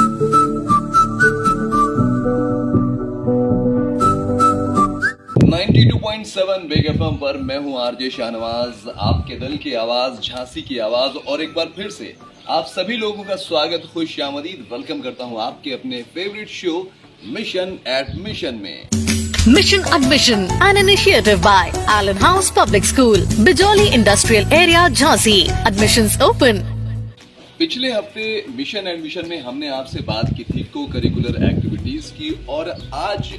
92.7 big FM पर मैं हूं आरजे शाहनवाज, आपके दिल की आवाज, झांसी की आवाज। और एक बार फिर से आप सभी लोगों का स्वागत, खुश आमदीद वेलकम करता हूं आपके अपने फेवरेट शो मिशन एडमिशन में। Mission Admission, an initiative by Allen House Public School, Bijoli Industrial Area, Jhansi. Admissions open. पिछले हफ्ते मिशन एडमिशन में हमने आपसे बात की थी को करिकुलर एक्टिविटीज की, और आज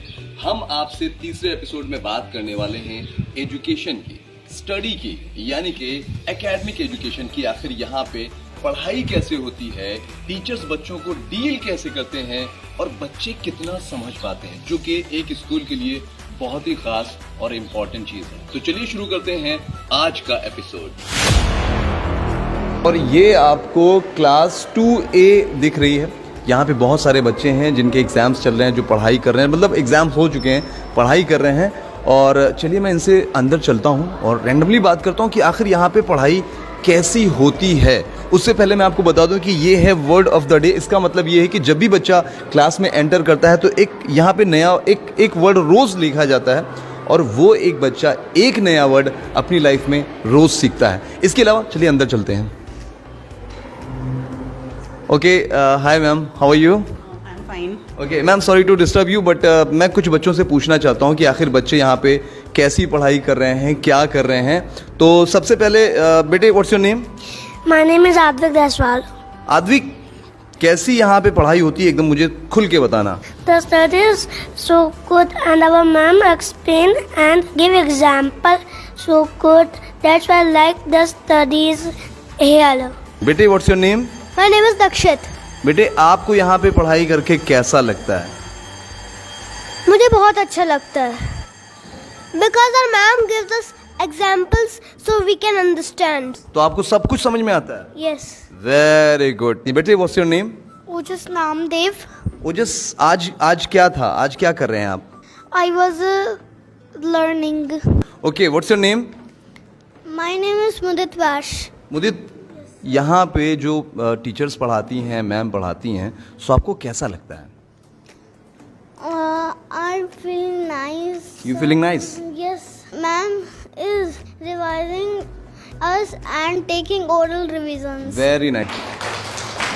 हम आपसे तीसरे एपिसोड में बात करने वाले हैं एजुकेशन की, स्टडी की, यानी कि एकेडमिक एजुकेशन की। आखिर यहाँ पे पढ़ाई कैसे होती है, टीचर्स बच्चों को डील कैसे करते हैं और बच्चे कितना समझ पाते हैं, जो कि एक स्कूल के लिए बहुत ही खास और इम्पोर्टेंट चीज है। तो चलिए शुरू करते हैं आज का एपिसोड। और ये आपको क्लास 2A दिख रही है। यहाँ पे बहुत सारे बच्चे हैं जिनके एग्जाम्स चल रहे हैं, जो पढ़ाई कर रहे हैं, मतलब एग्जाम्स हो चुके हैं, पढ़ाई कर रहे हैं। और चलिए मैं इनसे अंदर चलता हूँ और रैंडमली बात करता हूँ कि आखिर यहाँ पे पढ़ाई कैसी होती है। उससे पहले मैं आपको बता दूं कि ये है वर्ड ऑफ द डे। इसका मतलब ये है कि जब भी बच्चा क्लास में एंटर करता है तो एक यहाँ पे नया एक वर्ड रोज़ लिखा जाता है, और वो एक बच्चा एक नया वर्ड अपनी लाइफ में रोज़ सीखता है। इसके अलावा चलिए अंदर चलते हैं। Okay, hi ma'am, how are you? I am fine. Okay ma'am, sorry to disturb you, but मैं कुछ बच्चों से पूछना चाहता हूँ कि आखिर बच्चे यहाँ पे कैसी पढ़ाई कर रहे हैं, क्या कर रहे हैं। तो सबसे पहले बेटे, what's your name? My name is Advik Deswal. Advik, कैसी यहाँ पे पढ़ाई होती है, एकदम मुझे खुल के बताना। The study is so good and our ma'am explain and give example so good. That's why I like the studies here. बेटे, what's your name? My name is Dakshit. बेटे, आपको यहाँ पे पढ़ाई करके कैसा लगता है? मुझे बहुत अच्छा लगता है because our ma'am gives us examples so we can understand. तो आपको सब कुछ समझ में आता है? Yes. Very good. बेटे, what's your name? Ojas Namdev. Ojas, आज क्या था, आज क्या कर रहे हैं आप? I was learning. Okay, what's your name? My name is Mudit Vash. मुदित, यहाँ पे जो टीचर्स पढ़ाती हैं, मैम पढ़ाती हैं, सो आपको कैसा लगता है? I feel nice. You feeling nice? Yes, ma'am is revising us and taking oral revisions. Very nice,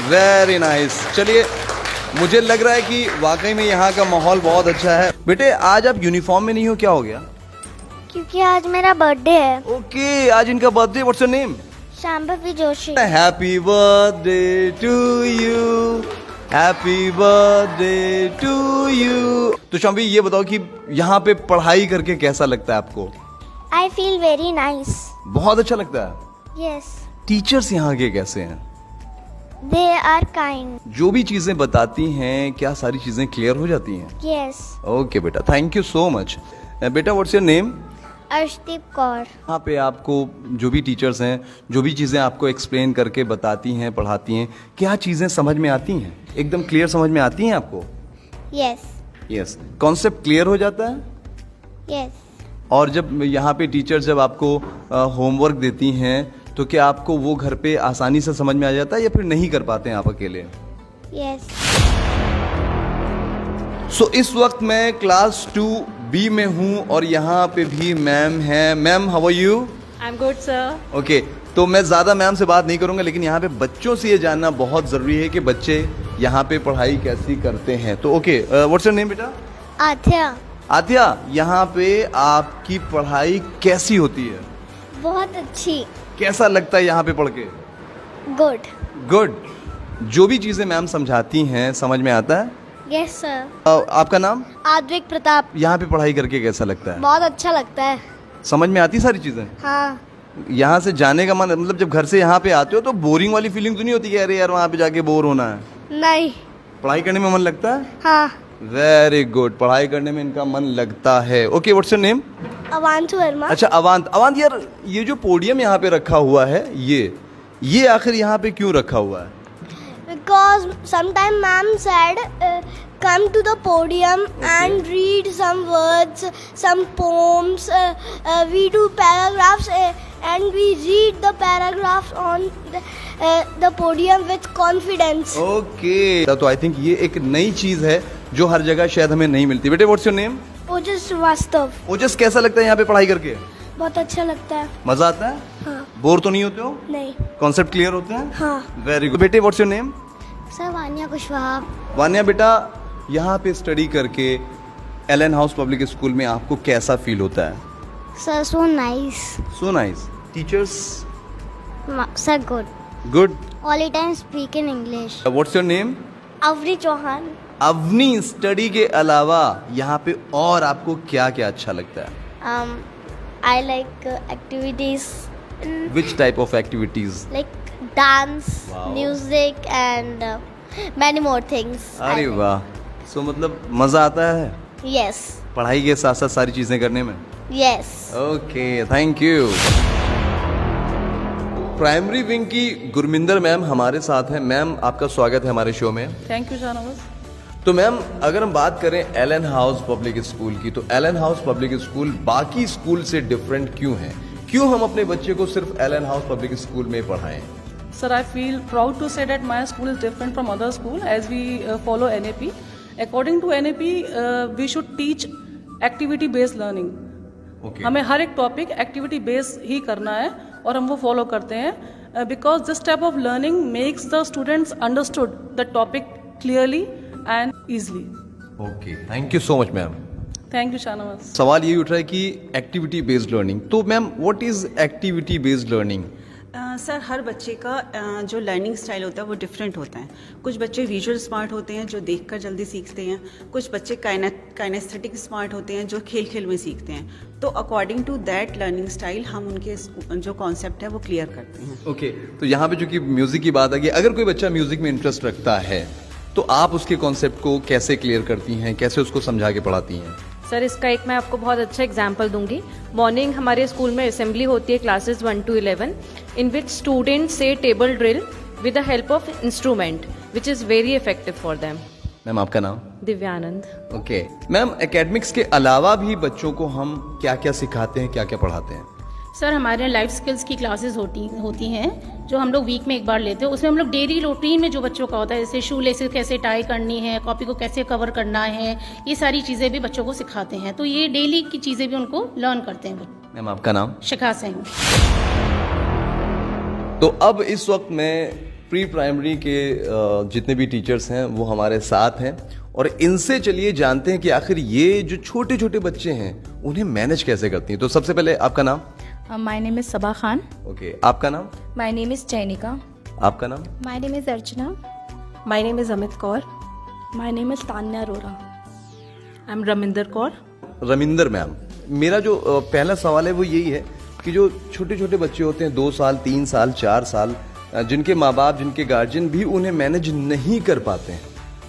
very nice. चलिए, मुझे लग रहा है कि वाकई में यहाँ का माहौल बहुत अच्छा है। बेटे, आज आप यूनिफॉर्म में नहीं हो, क्या हो गया? क्योंकि आज मेरा बर्थडे है। ओके, आज इनका birthday. What's your name? Shambhavi Joshi. Happy birthday to you, happy birthday to you. तो शांभवी, ये बताओ कि यहाँ पे पढ़ाई करके कैसा लगता है आपको? I feel very nice. बहुत अच्छा लगता है। Yes, टीचर्स यहाँ के कैसे हैं? they are kind. जो भी चीजें बताती हैं, क्या सारी चीजें क्लियर हो जाती हैं? Yes. ओके बेटा, थैंक यू सो मच। बेटा, what's your name? Arshdeep Kaur. यहाँ पे आपको जो भी टीचर्स हैं, जो भी चीज़ें आपको एक्सप्लेन करके बताती हैं, पढ़ाती हैं, क्या चीज़ें समझ में आती हैं, एकदम क्लियर समझ में आती हैं आपको? Yes. यस, कॉन्सेप्ट क्लियर हो जाता है। Yes. और जब यहाँ पे टीचर्स जब आपको होमवर्क देती हैं, तो क्या आपको वो घर पे आसानी से समझ में आ जाता है या फिर नहीं कर पाते हैं आप अकेले? Yes. सो इस वक्त मैं क्लास 2B में हूँ और यहाँ पे भी मैम है। Ma'am, how are you? I am good sir. Okay, तो मैं ज़्यादा मैम से बात नहीं करूँगा, लेकिन यहाँ पे बच्चों से ये जानना बहुत ज़रूरी है कि बच्चे यहाँ पे पढ़ाई कैसी करते हैं। तो ओके, व्हाट्स योर नेम बेटा? आथ्या। आत्या, यहाँ पे आपकी पढ़ाई कैसी होती है? बहुत अच्छी। कैसा लगता है यहाँ पे पढ़ के? गुड। गुड। जो भी चीज़ें मैम समझाती हैं समझ में आता है? Yes sir. आपका नाम? आद्विक प्रताप। यहाँ पे पढ़ाई करके कैसा लगता है? बहुत अच्छा लगता है। समझ में आती सारी चीज़ें? हाँ। यहाँ से जाने का मन, मतलब जब घर से यहाँ पे आते हो तो बोरिंग वाली फीलिंग तो नहीं होती कि अरे यार वहाँ पे जाके बोर होना है? नहीं। पढ़ाई करने में मन लगता है? हाँ। वेरी गुड, पढ़ाई करने में इनका मन लगता है। Okay, what's your name? Avanshu Verma. अच्छा, अवांत। अवांत यार, ये जो पोडियम यहाँ पे रखा हुआ है, ये आखिर यहाँ पे क्यों रखा हुआ है? Because sometime ma'am said come to the podium and read some words, some poems. We do paragraphs and we read the paragraphs on the podium with confidence. Okay तो आई थिंक ये एक नई चीज है जो हर जगह शायद हमें नहीं मिलती। बेटे व्हाट्स योर नेम? ओजस श्रीवास्तव। ओजस कैसा लगता है यहाँ पे पढ़ाई करके? बहुत अच्छा लगता है। मजा आता है? हाँ। बोर तो नहीं होते हो? नहीं। कॉन्सेप्ट क्लियर होते हैं? हाँ। Very good. बेटे what's your name? Sir Vanya Kushwaha. Vanya बेटा यहाँ पे स्टडी करके एलन हाउस पब्लिक स्कूल में आपको कैसा फील होता है? Sir so nice. So nice. Teachers? Sir good. Good. All time speak in English. What's your name? Avni Chauhan. Avni, study के अलावा यहाँ पे और आपको क्या क्या अच्छा लगता है? I like activities which type of activities? like dance, Wow. music and many more things. अरे वाह, सो मतलब मजा आता है Yes, पढ़ाई के साथ साथ सारी चीजें करने में? yes. Okay thank you. Primary wing की गुरमिंदर मैम हमारे साथ हैं। मैम आपका स्वागत है हमारे शो में। Thank you Shahnawaz. तो मैम अगर हम बात करें एलन हाउस पब्लिक स्कूल की, तो एलन हाउस पब्लिक स्कूल बाकी स्कूल से डिफरेंट क्यों है? क्यों हम अपने बच्चे को सिर्फ एलन हाउस पब्लिक स्कूल में पढ़ाएं? Sir, I feel proud to say that my school is different from other school as we follow NAP. According to NAP, we should teach activity based learning. Okay. हमें हर एक topic activity based ही करना है और हम वो follow करते हैं because this type of learning makes the students understood the topic clearly and easily. Okay thank you so much ma'am. Thank you Shahnawaz. सवाल ये उठ रहा है कि एक्टिविटी बेस्ड लर्निंग, तो ma'am what is activity based learning? Sir हर बच्चे का जो लर्निंग स्टाइल होता है वो डिफरेंट होता है। कुछ बच्चे विजुअल स्मार्ट होते हैं जो देखकर जल्दी सीखते हैं, कुछ बच्चे काइनेस्थेटिक स्मार्ट होते हैं जो खेल खेल में सीखते हैं। तो according to that learning style हम उनके जो कॉन्सेप्ट है वो क्लियर करते हैं। ओके तो यहाँ पे चूंकि म्यूजिक की बात आ गई, अगर कोई बच्चा म्यूजिक में इंटरेस्ट रखता है तो आप उसके कॉन्सेप्ट को कैसे क्लियर करती हैं, कैसे उसको समझा के पढ़ाती हैं? सर इसका एक मैं आपको बहुत अच्छा एग्जांपल दूंगी। मॉर्निंग हमारे स्कूल में असेंबली होती है classes 1 to 11 in which students से table drill with the help of instrument which is very effective for them. Ma'am आपका नाम? दिव्यानंद। ओके मैम एकेडमिक्स के अलावा भी बच्चों को हम क्या क्या सिखाते हैं, क्या क्या पढ़ाते हैं? सर हमारे यहाँ लाइफ स्किल्स की क्लासेस होती हैं जो हम लोग वीक में एक बार लेते हैं। उसमें हम लोग डेली रूटीन में जो बच्चों का होता है, जैसे शू लेसेस कैसे टाई करनी है, कॉपी को कैसे कवर करना है, ये सारी चीज़ें भी बच्चों को सिखाते हैं। तो ये डेली की चीज़ें भी उनको लर्न करते हैं। मैम आपका नाम? शिखा सिंह। तो अब इस वक्त मैं प्री प्राइमरी के जितने भी टीचर्स हैं वो हमारे साथ हैं और इनसे चलिए जानते हैं कि आखिर ये जो छोटे छोटे बच्चे हैं उन्हें मैनेज कैसे करती हैं। तो सबसे पहले आपका नाम? My name is Sabah Khan. Okay आपका नाम? My name is Chainika. आपका नाम? My name is Archana. My name is Amit Kaur. My name is Tanya Arora. I'm Raminder Kaur. Raminder ma'am, मेरा जो पहला सवाल है वो यही है कि जो छोटे छोटे बच्चे होते हैं 2 साल 3 साल 4 साल, जिनके माँ बाप जिनके गार्जियन भी उन्हें मैनेज नहीं कर पाते हैं,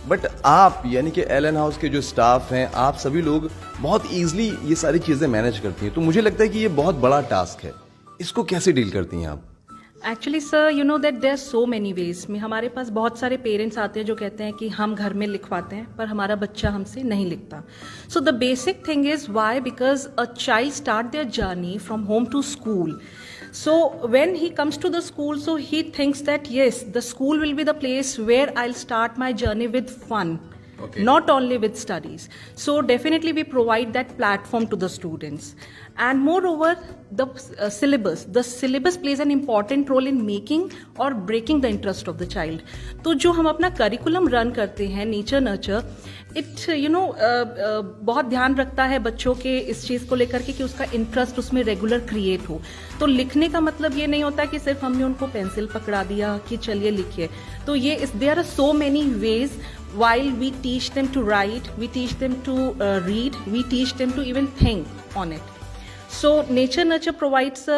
बट आप यानी कि एलन हाउस के जो स्टाफ हैं आप सभी लोग बहुत ईजिली ये सारी चीज़ें मैनेज करती हैं। तो मुझे लगता है कि ये बहुत बड़ा टास्क है, इसको कैसे डील करती हैं आप? Actually sir you know that there are so many ways में हमारे पास बहुत सारे पेरेंट्स आते हैं जो कहते हैं कि हम घर में लिखवाते हैं पर हमारा बच्चा हमसे नहीं लिखता। So the basic thing is why, because a child start their journey from home to school. So when he comes to the school, so he thinks that yes, the school will be the place where I'll start my journey with fun. Okay. Not only with studies. So definitely we provide that platform to the students. And moreover, the syllabus plays an important role in making or breaking the interest of the child. तो जो हम अपना curriculum run करते हैं nature nurture, it बहुत ध्यान रखता है बच्चों के इस चीज़ को लेकर के कि उसका इंटरेस्ट उसमें रेगुलर क्रिएट हो। तो लिखने का मतलब ये नहीं होता कि सिर्फ हमने उनको पेंसिल पकड़ा दिया कि चलिए लिखिए। तो ये there are so many ways. While we teach them to write, we teach them to read, we teach them to even think on it. So nature nurture provides a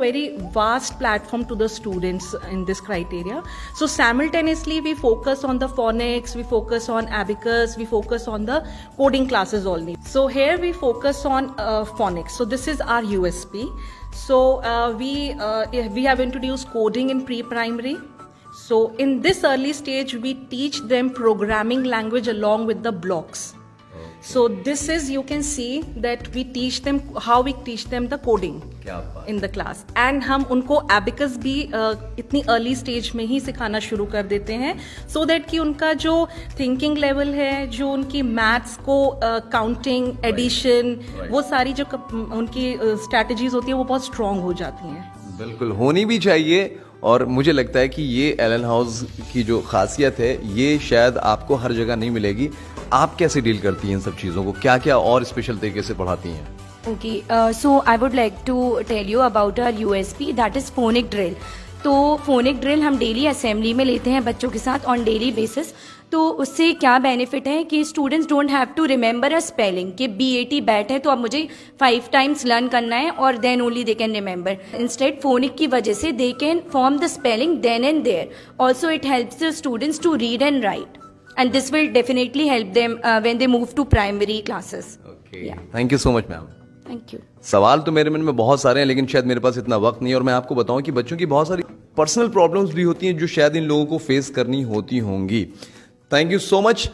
very vast platform to the students in this criteria. So simultaneously we focus on the phonics, we focus on abacus, we focus on the coding classes only. So here we focus on phonics. So this is our USP. So we have introduced coding in pre-primary. So in this early stage, we teach them programming language along with the blocks. So this is, you can see that we teach them how we teach them the coding in the class. And हम उनको abacus भी इतनी early stage में ही सिखाना शुरू कर देते हैं, so that कि उनका जो thinking level है, जो उनकी maths को counting, addition, वो सारी जो उनकी strategies होती है वो बहुत strong हो जाती हैं. बिल्कुल होनी भी चाहिए। और मुझे लगता है कि ये एलन हाउस की जो खासियत है ये शायद आपको हर जगह नहीं मिलेगी। आप कैसे डील करती हैं इन सब चीज़ों को, क्या क्या और स्पेशल तरीके से पढ़ाती हैं? Okay, so I would like to tell you about our USP, that is phonic drill. तो फोनिक ड्रिल हम डेली असेंबली में लेते हैं बच्चों के साथ ऑन डेली बेसिस। तो उससे क्या बेनिफिट है कि students don't have to remember a spelling कि BAT बैट है तो अब मुझे 5 टाइम्स लर्न करना है और then only they can remember. Instead phonic की वजह से they can form the spelling then and there. Also it helps the students to read and write and this will definitely help them when they move to primary classes. Okay. Thank you so much, ma'am. Thank you. सवाल तो मेरे मन में बहुत सारे हैं, लेकिन शायद मेरे पास इतना वक्त नहीं है। और मैं आपको बताऊं कि बच्चों की बहुत सारी पर्सनल प्रॉब्लम्स भी होती हैं जो शायद इन लोगों को फेस करनी होती होंगी। Thank you so much.